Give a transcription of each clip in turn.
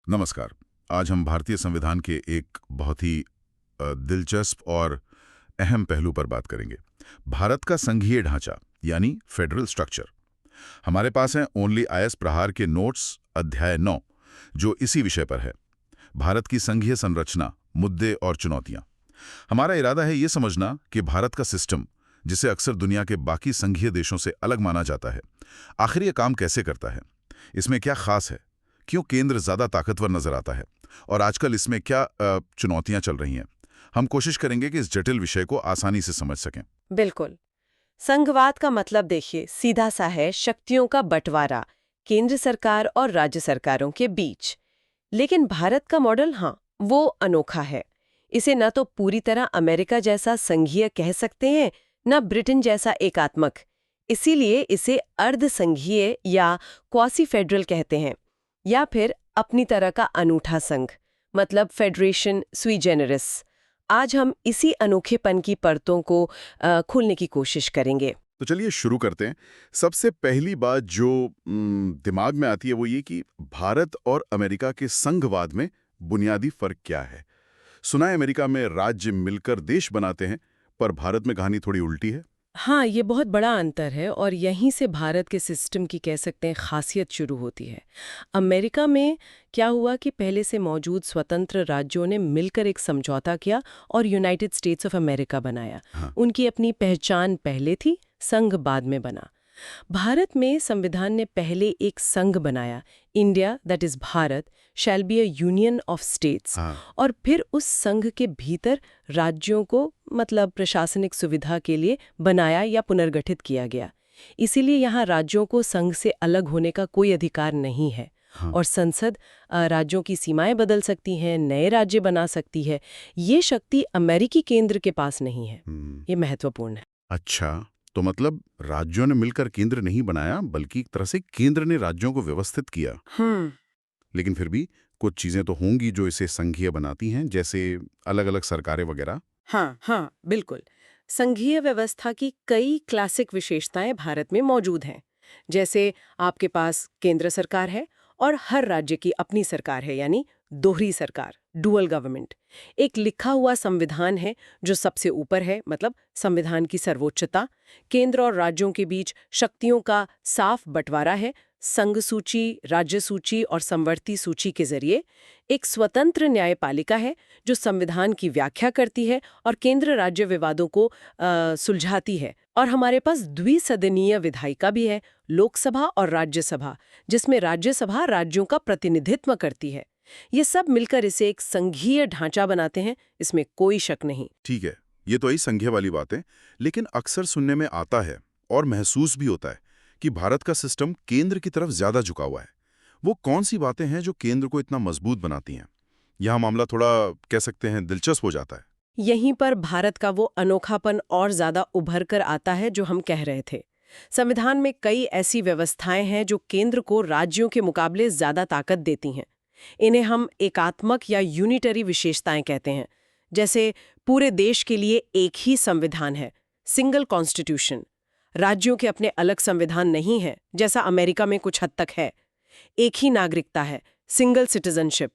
नमस्कार। आज हम भारतीय संविधान के एक बहुत ही दिलचस्प और अहम पहलू पर बात करेंगे। भारत का संघीय ढांचा यानी फेडरल स्ट्रक्चर। हमारे पास हैं ओनली आईएएस प्रहार के नोट्स अध्याय 9 जो इसी विषय पर है। भारत की संघीय संरचना, मुद्दे और चुनौतियां। हमारा इरादा है ये समझना कि भारत का सिस्टम, जिसे अक्सर दुनिया के बाकी संघीय देशों से अलग माना जाता है, आखिर ये काम कैसे करता है, इसमें क्या खास है, क्यों केंद्र ज्यादा ताकतवर नजर आता है और आजकल इसमें क्या चुनौतियां चल रही हैं। हम कोशिश करेंगे कि इस जटिल विषय को आसानी से समझ सकें। बिल्कुल। संघवाद का मतलब देखिए सीधा सा है शक्तियों का बंटवारा केंद्र सरकार और राज्य सरकारों के बीच। लेकिन भारत का मॉडल वो अनोखा है। इसे न तो पूरी तरह अमेरिका जैसा संघीय कह सकते हैं, न ब्रिटेन जैसा एकात्मक। इसीलिए इसे अर्ध संघीय या क्वासी फेडरल कहते हैं, या फिर अपनी तरह का अनूठा संघ, मतलब फेडरेशन सुई जेनेरिस। आज हम इसी अनोखेपन की परतों को खोलने की कोशिश करेंगे। तो चलिए शुरू करते हैं। सबसे पहली बात जो दिमाग में आती है वो ये कि भारत और अमेरिका के संघवाद में बुनियादी फर्क क्या है। सुना है अमेरिका में राज्य मिलकर देश बनाते हैं, पर भारत में कहानी थोड़ी उल्टी है। हाँ, ये बहुत बड़ा अंतर है और यहीं से भारत के सिस्टम की कह सकते हैं खासियत शुरू होती है। अमेरिका में क्या हुआ कि पहले से मौजूद स्वतंत्र राज्यों ने मिलकर एक समझौता किया और यूनाइटेड स्टेट्स ऑफ अमेरिका बनाया। हाँ। उनकी अपनी पहचान पहले थी, संघ बाद में बना। भारत में संविधान ने पहले एक संघ बनाया, India that is Bharat shall be a union of states, हाँ। और फिर उस संघ के भीतर राज्यों को मतलब प्रशासनिक सुविधा के लिए बनाया या पुनर्गठित किया गया। इसीलिए यहाँ राज्यों को संघ से अलग होने का कोई अधिकार नहीं है। हाँ। और संसद राज्यों की सीमाएं बदल सकती हैं, नए राज्य बना सकती है। ये शक्ति अमेरिकी केंद्र के पास नहीं है। ये महत्वपूर्ण है। अच्छा, तो मतलब राज्यों ने मिलकर केंद्र नहीं बनाया, बल्कि एक तरह से केंद्र ने राज्यों को व्यवस्थित किया। लेकिन फिर भी कुछ चीजें तो होंगी जो इसे संघीय बनाती हैं, जैसे अलग-अलग सरकारें वगैरह। हाँ, बिल्कुल। संघीय व्यवस्था की कई क्लासिक विशेषताएं भारत में मौजूद हैं। जैसे आपके पास केंद्र सरकार है और हर राज्य की अपनी सरकार है, यानी दोहरी सरकार, डुअल गवर्नमेंट। एक लिखा हुआ संविधान है जो सबसे ऊपर है, मतलब संविधान की सर्वोच्चता। केंद्र और राज्यों के बीच शक्तियों का साफ बंटवारा है, संघ सूची, राज्य सूची और समवर्ती सूची के जरिए। एक स्वतंत्र न्यायपालिका है जो संविधान की व्याख्या करती है और केंद्र राज्य विवादों को सुलझाती है। और हमारे पास द्विसदनीय विधायिका भी है, लोकसभा और राज्यसभा, जिसमें राज्यसभा राज्यों का प्रतिनिधित्व करती है। ये सब मिलकर इसे एक संघीय ढांचा बनाते हैं, इसमें कोई शक नहीं। ठीक है, ये तो आई संघीय वाली बातें, लेकिन अक्सर सुनने में आता है और महसूस भी होता है कि भारत का सिस्टम केंद्र की तरफ ज्यादा झुका हुआ है। वो कौन सी बातें हैं जो केंद्र को इतना मजबूत बनाती हैं? यहाँ मामला थोड़ा, कह सकते हैं, दिलचस्प हो जाता है। यहीं पर भारत का वो अनोखापन और ज्यादा उभर कर आता है जो हम कह रहे थे। संविधान में कई ऐसी व्यवस्थाएं हैं जो केंद्र को राज्यों के मुकाबले ज्यादा ताकत देती हैं। इन्हें हम एकात्मक या यूनिटरी विशेषताएं कहते हैं। जैसे पूरे देश के लिए एक ही संविधान है, सिंगल कॉन्स्टिट्यूशन। राज्यों के अपने अलग संविधान नहीं है, जैसा अमेरिका में कुछ हद तक है। एक ही नागरिकता है, सिंगल सिटीजनशिप।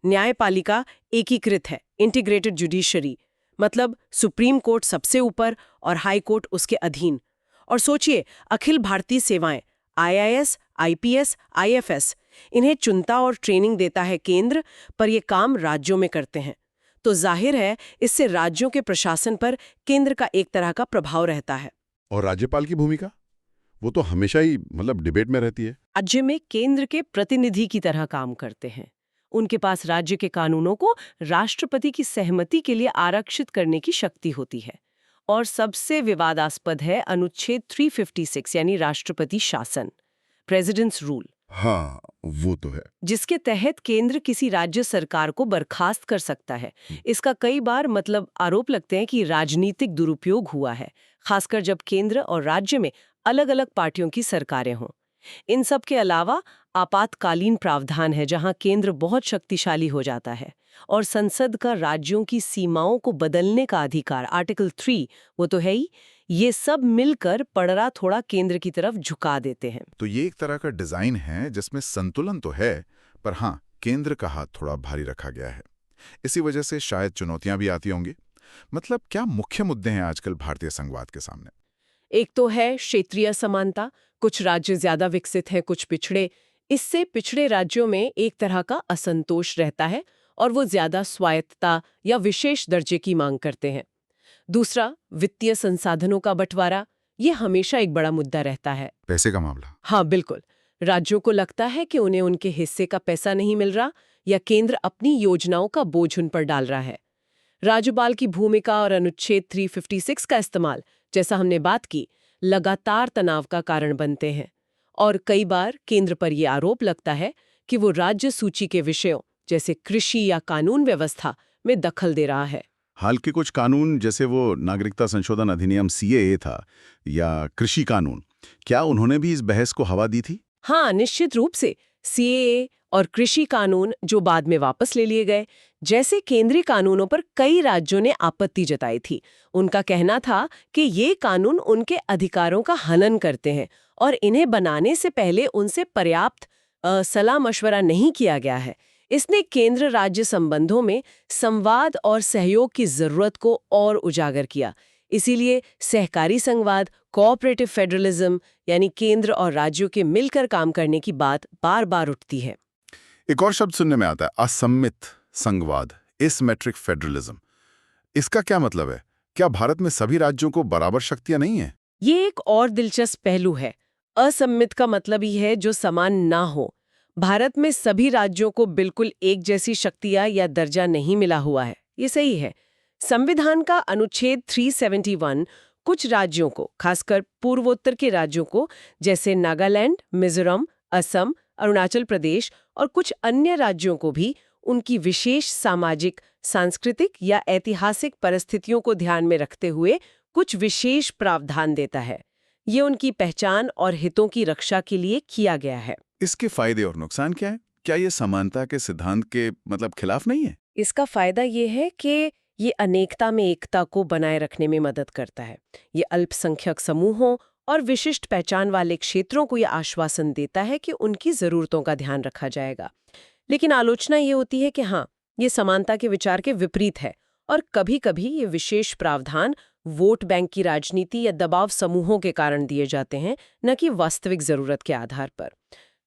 न्यायपालिका एकीकृत है, इंटीग्रेटेड जुडिशरी, मतलब सुप्रीम कोर्ट सबसे ऊपर और हाई कोर्ट उसके अधीन। और सोचिए, अखिल भारतीय सेवाएं, आईआईएस, आईपीएस, आईएफएस, इन्हें चुनता और ट्रेनिंग देता है केंद्र, पर ये काम राज्यों में करते हैं। तो जाहिर है इससे राज्यों के प्रशासन पर केंद्र का एक तरह का प्रभाव रहता है। और राज्यपाल की भूमिका, वो तो हमेशा ही डिबेट में रहती है। राज्य में केंद्र के प्रतिनिधि की तरह काम करते हैं। उनके पास राज्य के कानूनों को राष्ट्रपति की सहमति के लिए आरक्षित करने की शक्ति होती है। और सबसे विवादास्पद है अनुच्छेद 356 यानी राष्ट्रपति शासन, प्रेसिडेंट्स रूल, हाँ, वो तो है। जिसके तहत केंद्र किसी राज्य सरकार को बर्खास्त कर सकता है। इसका कई बार आरोप लगते हैं कि राजनीतिक दुरुपयोग हुआ है, खासकर जब केंद्र और राज्य में अलग-अलग पार्टियों की सरकारें हों। इन सब के अलावा आपातकालीन प्रावधान है, जहां केंद्र बहुत शक्तिशाली हो जाता है, और संसद का राज्यों की सीमाओं को बदलने का अधिकार, आर्टिकल 3, वो तो है ही। ये सब मिलकर पड़रा थोड़ा केंद्र की तरफ झुका देते हैं। तो ये एक तरह का डिजाइन है जिसमें संतुलन तो है, पर हाँ, केंद्र का हाथ थोड़ा भारी रखा गया है। इसी वजह से शायद चुनौतियां भी आती होंगी। मतलब क्या मुख्य मुद्दे हैं आजकल भारतीय संघवाद के सामने? एक तो है क्षेत्रीय समानता, कुछ राज्य ज्यादा विकसित हैं, कुछ पिछड़े। इससे पिछड़े राज्यों में एक तरह का असंतोष रहता है और वो ज्यादा स्वायत्तता या विशेष दर्जे की मांग करते हैं। दूसरा, वित्तीय संसाधनों का बंटवारा, ये हमेशा एक बड़ा मुद्दा रहता है। पैसे का मामला। हाँ, बिल्कुल। राज्यों को लगता है कि उन्हें उनके हिस्से का पैसा नहीं मिल रहा या केंद्र अपनी योजनाओं का बोझ उन पर डाल रहा है। राज्यपाल की भूमिका और अनुच्छेद 356 का इस्तेमाल, जैसा हमने बात की, लगातार तनाव का कारण बनते हैं। और कई बार केंद्र पर यह आरोप लगता है कि वो राज्य सूची के विषयों जैसे कृषि या कानून व्यवस्था में दखल दे रहा है। हाल के कुछ कानून जैसे वो नागरिकता संशोधन अधिनियम CAA था या कृषि कानून, क्या उन्होंने भी इस बहस को हवा दी थी? हाँ, निश्चित रूप से। CAA और कृषि कानून, जो बाद में वापस ले लिए गए, जैसे केंद्रीय कानूनों पर कई राज्यों ने आपत्ति जताई थी। उनका कहना था कि ये कानून उनके अधिकारों का हनन करते हैं और इन्हें बनाने से पहले उनसे पर्याप्त सलाह मशवरा नहीं किया गया है। इसने केंद्र राज्य संबंधों में संवाद और सहयोग की जरूरत को और उजागर किया। इसीलिए सहकारी संघवाद, कोऑपरेटिव फेडरलिज्म, यानी केंद्र और राज्यों के मिलकर काम करने की बात बार बार उठती है। एक और शब्द सुनने में आता है, असम्मित संघवाद, एसिमेट्रिक फेडरलिज्म। इसका क्या मतलब है? क्या भारत में सभी राज्यों को बराबर शक्तियां नहीं है? ये एक और दिलचस्प पहलू है। असम्मित का मतलब ही है जो समान ना हो। भारत में सभी राज्यों को बिल्कुल एक जैसी शक्तियां या दर्जा नहीं मिला हुआ है, ये सही है। संविधान का अनुच्छेद 371 कुछ राज्यों को, खासकर पूर्वोत्तर के राज्यों को, जैसे नागालैंड, मिजोरम, असम, अरुणाचल प्रदेश और कुछ अन्य राज्यों को भी उनकी विशेष सामाजिक, सांस्कृतिक या ऐतिहासिक परिस्थितियों को ध्यान में रखते हुए कुछ विशेष प्रावधान देता है। ये उनकी पहचान और हितों की रक्षा के लिए किया गया है। इसके फायदे और नुकसान क्या है? क्या ये समानता के सिद्धांत के खिलाफ नहीं है? इसका फायदा ये है कि ये अनेकता में एकता को बनाए रखने में मदद करता है। ये अल्पसंख्यक समूहों और विशिष्ट पहचान वाले क्षेत्रों को ये आश्वासन देता है कि उनकी जरूरतों का ध्यान रखा जाएगा। लेकिन आलोचना ये होती है कि हाँ, ये समानता के विचार के विपरीत है और कभी-कभी ये विशेष प्रावधान वोट बैंक की राजनीति या दबाव समूहों के कारण दिए जाते हैं, न कि वास्तविक जरूरत के आधार पर।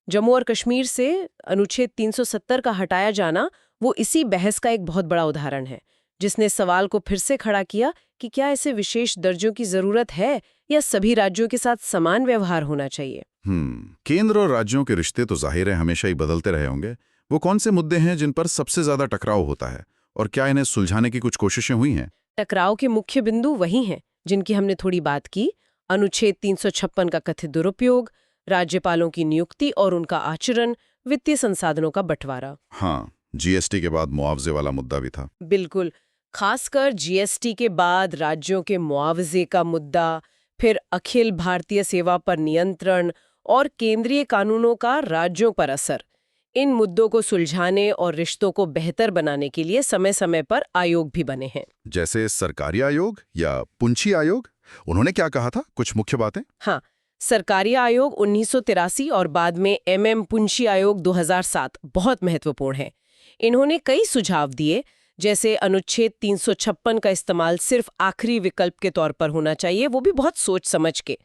जम्मू और कश्मीर से अनुच्छेद 370 का हटाया जाना वो इसी बहस का एक बहुत बड़ा उदाहरण है, जिसने सवाल को फिर से खड़ा किया कि क्या इसे विशेष दर्जों की जरूरत है या सभी राज्यों के साथ समान व्यवहार होना चाहिए। केंद्र और राज्यों के रिश्ते तो जाहिर है हमेशा ही बदलते रहे होंगे। वो कौन से मुद्दे हैं जिन पर सबसे ज्यादा टकराव होता है और क्या इन्हें सुलझाने की कुछ कोशिशें हुई हैं? टकराव के मुख्य बिंदु वही हैं जिनकी हमने थोड़ी बात की। अनुच्छेद 356 का कथित दुरुपयोग, राज्यपालों की नियुक्ति और उनका आचरण, वित्तीय संसाधनों का बंटवारा। हाँ, GST के बाद मुआवजे वाला मुद्दा भी था। बिल्कुल, खासकर GST के बाद राज्यों के मुआवजे का मुद्दा, फिर अखिल भारतीय सेवा पर नियंत्रण और केंद्रीय कानूनों का राज्यों पर असर। इन मुद्दों को सुलझाने और रिश्तों को बेहतर बनाने के लिए समय-समय पर आयोग भी बने हैं। जैसे सरकारी आयोग या पुंछी आयोग, उन्होंने क्या कहा था? कुछ मुख्य बातें? हाँ, सरकारी आयोग 1983 और बाद में पुंछी आयोग 2007 बहुत महत्वपूर्ण है। इन्होंने कई सुझाव दिए, जैसे अनुच्छेद 356 का इस्तेमाल सिर्फ आखिरी विकल्प के तौर पर होना चाहिए, वो भी बहुत सोच समझ के।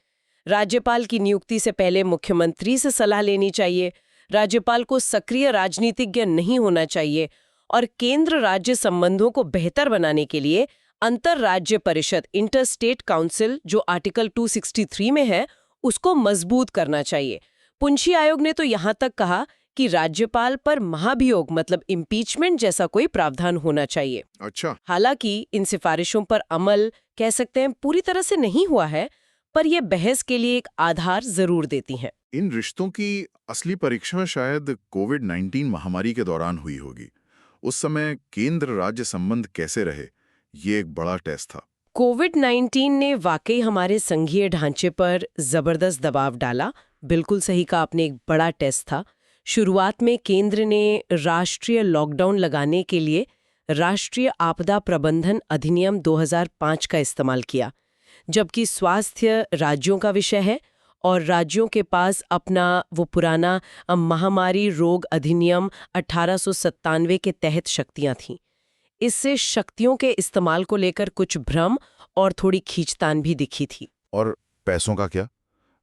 राज्यपाल की नियुक्ति से पहले मुख्यमंत्री से सलाह लेनी चाहिए, राज्यपाल को सक्रिय राजनीतिज्ञ नहीं होना चाहिए और केंद्र राज्य संबंधों को बेहतर बनाने के लिए अंतरराज्य परिषद, इंटर स्टेट काउंसिल, जो आर्टिकल 263 में है, उसको मजबूत करना चाहिए। पुंछी आयोग ने तो यहाँ तक कहा कि राज्यपाल पर महाभियोग मतलब इम्पीचमेंट जैसा कोई प्रावधान होना चाहिए। अच्छा। हालांकि इन सिफारिशों पर अमल, कह सकते हैं, पूरी तरह से नहीं हुआ है, पर यह बहस के लिए एक आधार जरूर देती हैं। इन रिश्तों की असली परीक्षा शायद कोविड-19 महामारी के दौरान हुई होगी। उस समय केंद्र राज्य संबंध कैसे रहे, ये एक बड़ा टेस्ट था। कोविड-19 ने वाकई हमारे संघीय ढांचे पर जबरदस्त दबाव डाला। बिल्कुल सही कहा आपने, एक बड़ा टेस्ट था। शुरुआत में केंद्र ने राष्ट्रीय लॉकडाउन लगाने के लिए राष्ट्रीय आपदा प्रबंधन अधिनियम 2005 का इस्तेमाल किया, जबकि स्वास्थ्य राज्यों का विषय है और राज्यों के पास अपना वो पुराना महामारी रोग अधिनियम 1897 के तहत शक्तियां थीं। इससे शक्तियों के इस्तेमाल को लेकर कुछ भ्रम और थोड़ी खींचतान भी दिखी थी। और पैसों का क्या?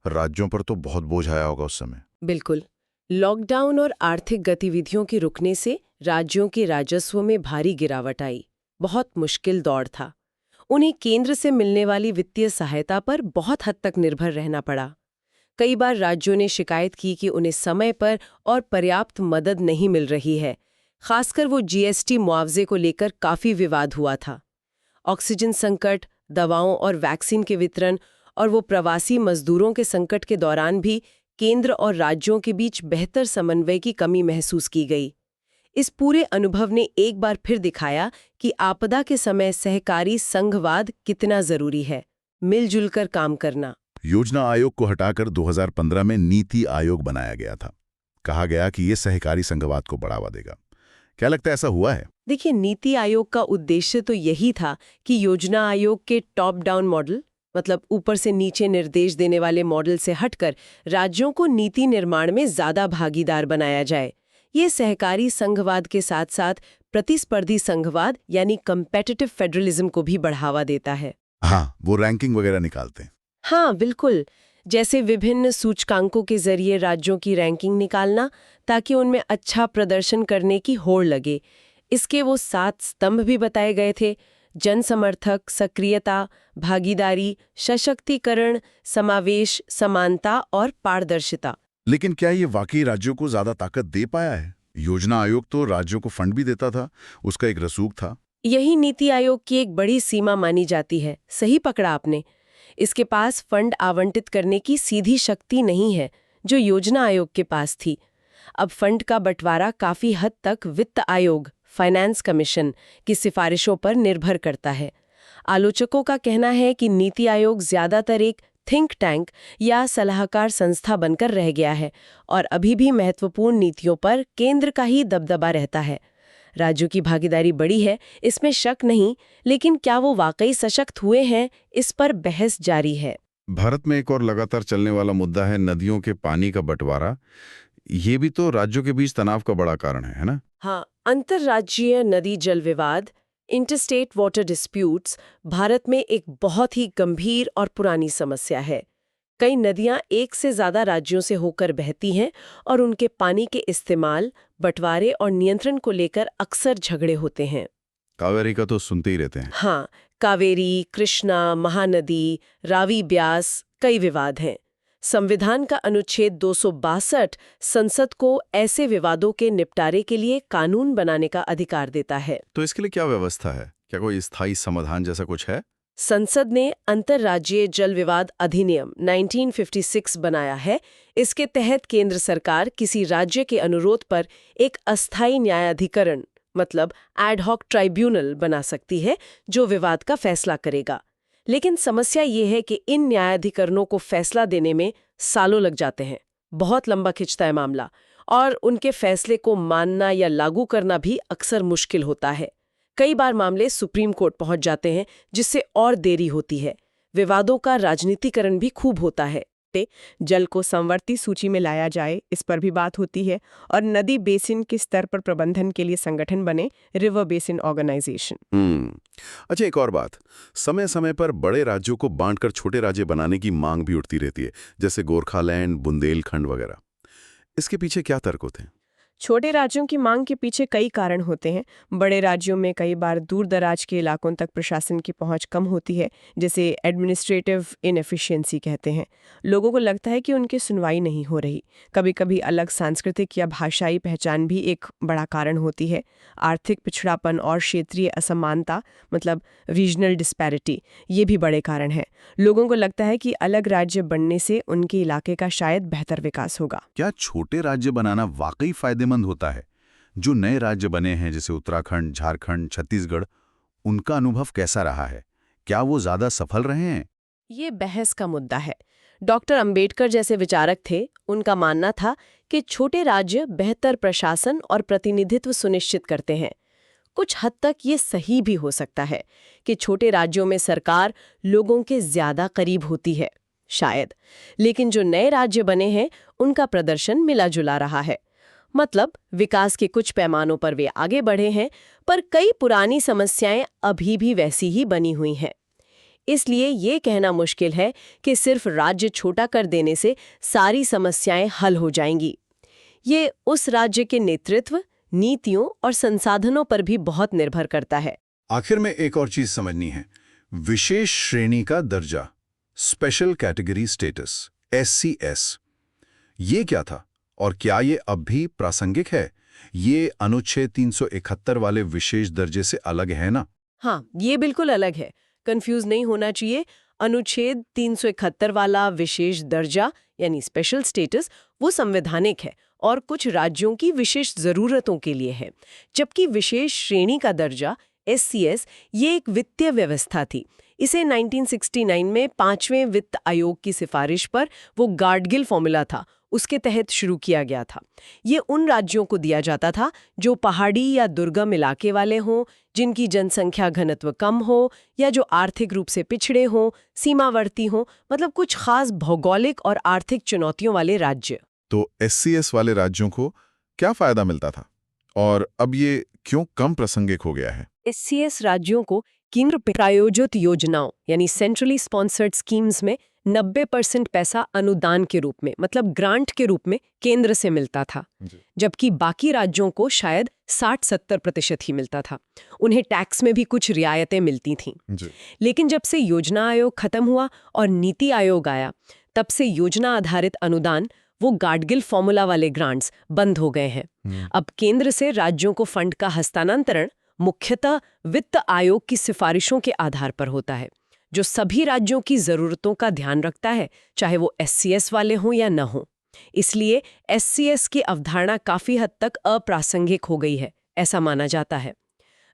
राज्यों पर तो बहुत बोझ आया होगा उस समय। बिल्कुल। लॉकडाउन और आर्थिक गतिविधियों के रुकने से राज्यों के राजस्व में भारी गिरावट आई। बहुत मुश्किल दौर था। उन्हें केंद्र से मिलने वाली वित्तीय सहायता पर बहुत हद तक निर्भर रहना पड़ा। कई बार राज्यों ने शिकायत की कि उन्हें समय पर और पर्याप्त मदद नहीं मिल रही है। खासकर वो जीएसटी मुआवजे को लेकर काफी विवाद हुआ था। ऑक्सीजन संकट, दवाओं और वैक्सीन के वितरण और वो प्रवासी मजदूरों के संकट के दौरान भी केंद्र और राज्यों के बीच बेहतर समन्वय की कमी महसूस की गई। इस पूरे अनुभव ने एक बार फिर दिखाया कि आपदा के समय सहकारी संघवाद कितना जरूरी है, मिलजुल कर काम करना। योजना आयोग को हटाकर 2015 में नीति आयोग बनाया गया था। कहा गया कि ये सहकारी संघवाद को बढ़ावा देगा। क्या लगता है ऐसा हुआ है? देखिए, नीति आयोग का उद्देश्य तो यही था कि योजना आयोग के टॉप डाउन मॉडल, मतलब ऊपर से नीचे निर्देश देने वाले मॉडल से हटकर राज्यों को नीति निर्माण में ज्यादा भागीदार बनाया जाए। ये सहकारी संघवाद के साथ साथ प्रतिस्पर्धी संघवाद यानी कम्पेटिटिव फेडरलिज्म को भी बढ़ावा देता है। हाँ, वो रैंकिंग वगैरह निकालते हैं। हाँ, बिल्कुल। जैसे विभिन्न सूचकांकों के जरिए राज्यों की रैंकिंग निकालना ताकि उनमें अच्छा प्रदर्शन करने की होड़ लगे। इसके वो 7 स्तंभ भी बताए गए थे: जनसमर्थक, सक्रियता, भागीदारी, सशक्तिकरण, समावेश, समानता और पारदर्शिता। लेकिन क्या ये वाकई राज्यों को ज्यादा ताकत दे पाया है? योजना आयोग तो राज्यों को फंड भी देता था, उसका एक रसूख था। यही नीति आयोग की एक बड़ी सीमा मानी जाती है। सही पकड़ा आपने। इसके पास फंड आवंटित करने की सीधी शक्ति नहीं है, जो योजना आयोग के पास थी। अब फंड का बंटवारा काफी हद तक वित्त आयोग, फाइनेंस कमीशन की सिफारिशों पर निर्भर करता है। आलोचकों का कहना है कि नीति आयोग ज्यादातर एक थिंक टैंक या सलाहकार संस्था बनकर रह गया है और अभी भी महत्वपूर्ण नीतियों पर केंद्र का ही दबदबा रहता है। राज्यों की भागीदारी बड़ी है, इसमें शक नहीं, लेकिन क्या वो वाकई सशक्त हुए हैं, इस पर बहस जारी है। भारत में एक और लगातार चलने वाला मुद्दा है नदियों के पानी का बंटवारा। ये भी तो राज्यों के बीच तनाव का बड़ा कारण है ना? हाँ, अंतर्राज्यीय नदी जल विवाद, इंटरस्टेट वाटर डिस्प्यूट्स भारत में एक बहुत ही गंभीर और पुरानी समस्या है। कई नदियां एक से ज्यादा राज्यों से होकर बहती हैं और उनके पानी के इस्तेमाल, बंटवारे और नियंत्रण को लेकर अक्सर झगड़े होते हैं। कावेरी का तो सुनते ही रहते हैं। हाँ, कावेरी, कृष्णा, महानदी, रावी, ब्यास, कई विवाद हैं। संविधान का अनुच्छेद 262 संसद को ऐसे विवादों के निपटारे के लिए कानून बनाने का अधिकार देता है। तो इसके लिए क्या व्यवस्था है? क्या कोई स्थायी समाधान जैसा कुछ है? संसद ने अंतर्राज्यीय जल विवाद अधिनियम 1956 बनाया है। इसके तहत केंद्र सरकार किसी राज्य के अनुरोध पर एक अस्थायी न्यायाधिकरण, मतलब एड हॉक ट्राइब्यूनल बना सकती है, जो विवाद का फैसला करेगा। लेकिन समस्या ये है कि इन न्यायाधिकरणों को फैसला देने में सालों लग जाते हैं। बहुत लंबा खिंचता है मामला, और उनके फैसले को मानना या लागू करना भी अक्सर मुश्किल होता है। कई बार मामले सुप्रीम कोर्ट पहुंच जाते हैं, जिससे और देरी होती है। विवादों का राजनीतिकरण भी खूब होता है। जल को संवर्ती सूची में लाया जाए, इस पर भी बात होती है, और नदी बेसिन के स्तर पर प्रबंधन के लिए संगठन बने, रिवर बेसिन ऑर्गेनाइजेशन। अच्छा, एक और बात, समय समय पर बड़े राज्यों को बांटकर छोटे राज्य बनाने की मांग भी उठती रहती है, जैसे गोरखालैंड, बुंदेलखंड वगैरह। इसके पीछे क्या तर्क होते हैं? छोटे राज्यों की मांग के पीछे कई कारण होते हैं। बड़े राज्यों में कई बार दूर दराज के इलाकों तक प्रशासन की पहुंच कम होती है, जिसे एडमिनिस्ट्रेटिव इनएफिशिएंसी कहते हैं। लोगों को लगता है कि उनकी सुनवाई नहीं हो रही। कभी कभी अलग सांस्कृतिक या भाषाई पहचान भी एक बड़ा कारण होती है। आर्थिक पिछड़ापन और क्षेत्रीय असमानता, मतलब रीजनल डिस्पैरिटी, ये भी बड़े कारण हैं। लोगों को लगता है कि अलग राज्य बनने से उनके इलाके का शायद बेहतर विकास होगा। क्या छोटे राज्य बनाना वाकई फायदेमंद होता है? जो नए राज्य बने हैं, जैसे उत्तराखंड, झारखंड, छत्तीसगढ़, उनका अनुभव कैसा रहा है? क्या वो ज्यादा सफल रहे हैं? ये बहस का मुद्दा है। डॉक्टर अंबेडकर जैसे विचारक थे, उनका मानना था कि छोटे राज्य बेहतर प्रशासन और प्रतिनिधित्व सुनिश्चित करते हैं। कुछ हद तक ये सही भी हो सकता है कि छोटे राज्यों में सरकार लोगों के ज्यादा करीब होती है। शायद। लेकिन जो नए राज्य बने हैं उनका प्रदर्शन मिला जुला रहा है। मतलब विकास के कुछ पैमानों पर वे आगे बढ़े हैं, पर कई पुरानी समस्याएं अभी भी वैसी ही बनी हुई हैं। इसलिए ये कहना मुश्किल है कि सिर्फ राज्य छोटा कर देने से सारी समस्याएं हल हो जाएंगी। ये उस राज्य के नेतृत्व, नीतियों और संसाधनों पर भी बहुत निर्भर करता है। आखिर में एक और चीज समझनी है, विशेष श्रेणी का दर्जा, स्पेशल कैटेगरी स्टेटस, SCS, ये क्या था और क्या ये अब भी प्रासंगिक है? ये अनुच्छेद 371 वाले विशेष दर्जे से अलग है ना? हाँ, ये बिल्कुल अलग है। कंफ्यूज नहीं होना चाहिए। अनुच्छेद 371 वाला विशेष दर्जा यानी स्पेशल स्टेटस वो संवैधानिक है और कुछ राज्यों की विशेष जरूरतों के लिए है, जबकि विशेष श्रेणी का दर्जा SCS ये एक वित्तीय व्यवस्था थी। इसे 1969 में 5वें वित्त आयोग की सिफारिश पर वो गार्डगिल फॉर्मूला था, उसके तहत शुरू किया गया था। ये उन राज्यों को दिया जाता था जो पहाड़ी या दुर्गम इलाके वाले हों, जिनकी जनसंख्या घनत्व कम हो या जो आर्थिक रूप से पिछड़े हों, सीमावर्ती हों, मतलब कुछ खास भौगोलिक और आर्थिक चुनौतियों वाले राज्य। तो SCS वाले राज्यों को क्या फायदा मिलता था और अब ये क्यों कम प्रासंगिक हो गया है? SCS राज्यों को केंद्र प्रायोजित योजनाओं यानी सेंट्रली स्पॉन्सर्ड स्कीम्स में 90% पैसा अनुदान के रूप में, मतलब ग्रांट के रूप में केंद्र से मिलता था, जबकि बाकी राज्यों को शायद 60-70% ही मिलता था। उन्हें टैक्स में भी कुछ रियायतें मिलती थीं। लेकिन जब से योजना आयोग खत्म हुआ और नीति आयोग आया, तब से योजना आधारित अनुदान, वो गार्डगिल फॉर्मूला वाले ग्रांट्स बंद हो गए हैं। अब केंद्र से राज्यों को फंड का हस्तांतरण मुख्यतः वित्त आयोग की सिफारिशों के आधार पर होता है, जो सभी राज्यों की जरूरतों का ध्यान रखता है, चाहे वो SCS वाले हों या न हों। इसलिए SCS की अवधारणा काफी हद तक अप्रासंगिक हो गई है, ऐसा माना जाता है।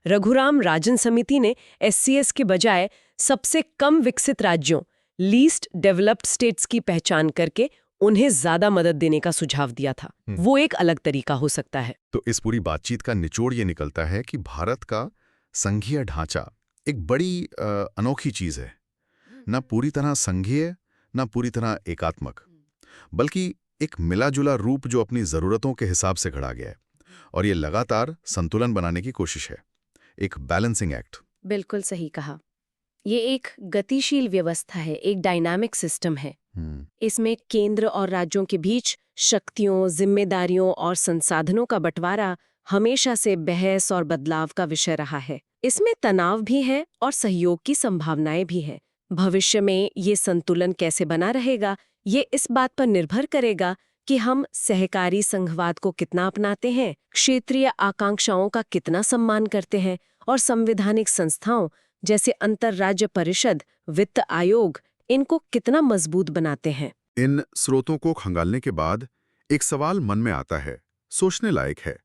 रघुराम राजन समिति ने SCS के बजाय सबसे कम विकसित राज्यों, लीस्ट डेवलप्ड स्टेट्स की पहचान करके उन्हें ज्यादा मदद देने का सुझाव दिया था। वो एक अलग तरीका हो सकता है। तो इस पूरी बातचीत का निचोड़ ये निकलता है कि भारत का संघीय ढांचा एक बड़ी अनोखी चीज है, न पूरी तरह संघीय न पूरी तरह एकात्मक, बल्कि एक मिला-जुला रूप जो अपनी जरूरतों के हिसाब से खड़ा गया है और ये लगातार संतुलन बनाने की कोशिश है, एक बैलेंसिंग एक्ट। बिल्कुल सही कहा। ये एक गतिशील व्यवस्था है, एक डायनामिक सिस्टम है। इसमें केंद्र और राज्यों के बीच शक्तियों, जिम्मेदारियों और संसाधनों का बंटवारा हमेशा से बहस और बदलाव का विषय रहा है। इसमें तनाव भी है और सहयोग की संभावनाएं भी है। भविष्य में ये संतुलन कैसे बना रहेगा, ये इस बात पर निर्भर करेगा कि हम सहकारी संघवाद को कितना अपनाते हैं, क्षेत्रीय आकांक्षाओं का कितना सम्मान करते हैं और संवैधानिक संस्थाओं जैसे अंतर्राज्य परिषद, वित्त आयोग, इनको कितना मजबूत बनाते हैं। इन स्रोतों को खंगालने के बाद एक सवाल मन में आता है, सोचने लायक है।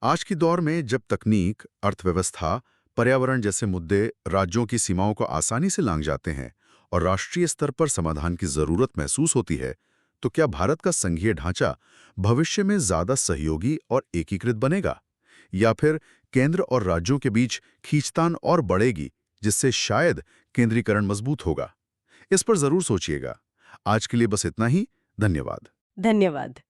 आज की दौर में जब तकनीक, अर्थव्यवस्था, पर्यावरण जैसे मुद्दे राज्यों की सीमाओं को आसानी से लांघ जाते हैं और राष्ट्रीय स्तर पर समाधान की जरूरत महसूस होती है, तो क्या भारत का संघीय ढांचा भविष्य में ज्यादा सहयोगी और एकीकृत बनेगा, या फिर केंद्र और राज्यों के बीच खींचतान और बढ़ेगी, जिससे शायद केंद्रीकरण मजबूत होगा? इस पर जरूर सोचिएगा। आज के लिए बस इतना ही। धन्यवाद। धन्यवाद।